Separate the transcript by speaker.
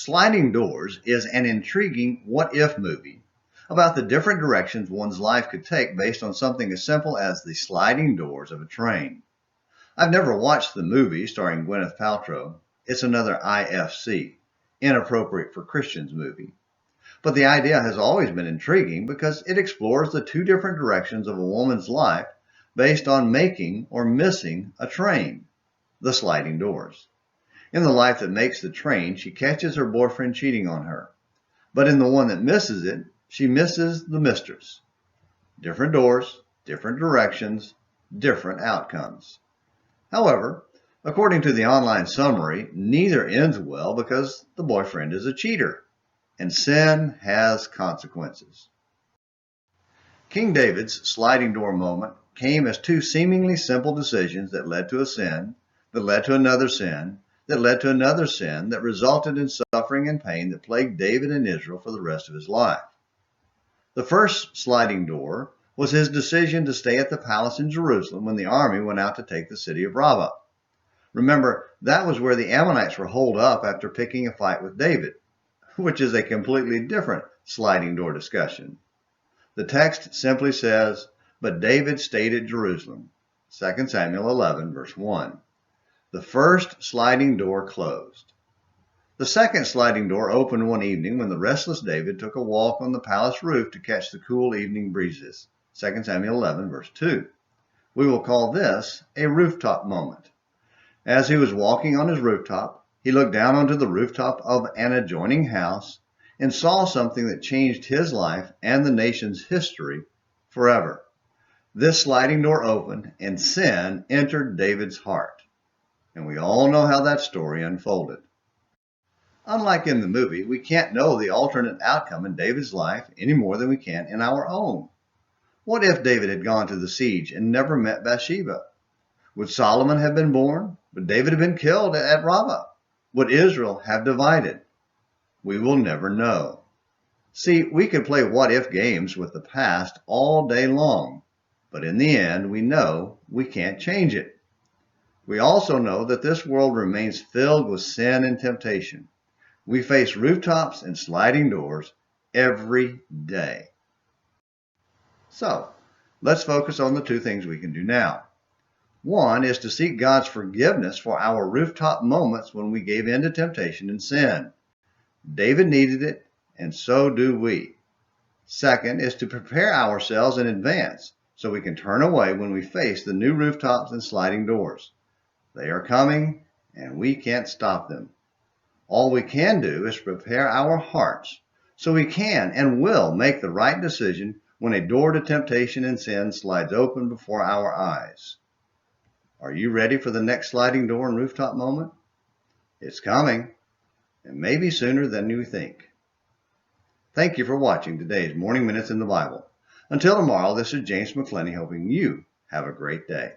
Speaker 1: Sliding Doors is an intriguing what-if movie about the different directions one's life could take based on something as simple as the sliding doors of a train. I've never watched the movie starring Gwyneth Paltrow. It's another IFC, inappropriate for Christians movie. But the idea has always been intriguing because it explores the two different directions of a woman's life based on making or missing a train, the sliding doors. In the life that makes the train, she catches her boyfriend cheating on her. But in the one that misses it, she misses the mistress. Different doors, different directions, different outcomes. However, according to the online summary, neither ends well because the boyfriend is a cheater, and sin has consequences. King David's sliding door moment came as two seemingly simple decisions that led to a sin, that led to another sin, that led to another sin that resulted in suffering and pain that plagued David and Israel for the rest of his life. The first sliding door was his decision to stay at the palace in Jerusalem when the army went out to take the city of Rabbah. Remember, that was where the Ammonites were holed up after picking a fight with David, which is a completely different sliding door discussion. The text simply says, "But David stayed at Jerusalem." 2 Samuel 11, verse 1. The first sliding door closed. The second sliding door opened one evening when the restless David took a walk on the palace roof to catch the cool evening breezes. 2 Samuel 11, verse 2. We will call this a rooftop moment. As he was walking on his rooftop, he looked down onto the rooftop of an adjoining house and saw something that changed his life and the nation's history forever. This sliding door opened and sin entered David's heart. And we all know how that story unfolded. Unlike in the movie, we can't know the alternate outcome in David's life any more than we can in our own. What if David had gone to the siege and never met Bathsheba? Would Solomon have been born? Would David have been killed at Rabbah? Would Israel have divided? We will never know. See, we could play what-if games with the past all day long, but in the end, we know we can't change it. We also know that this world remains filled with sin and temptation. We face rooftops and sliding doors every day. So, let's focus on the two things we can do now. One is to seek God's forgiveness for our rooftop moments when we gave in to temptation and sin. David needed it, and so do we. Second is to prepare ourselves in advance so we can turn away when we face the new rooftops and sliding doors. They are coming, and we can't stop them. All we can do is prepare our hearts so we can and will make the right decision when a door to temptation and sin slides open before our eyes. Are you ready for the next sliding door and rooftop moment? It's coming, and maybe sooner than you think. Thank you for watching today's Morning Minutes in the Bible. Until tomorrow, this is James McClenny helping you have a great day.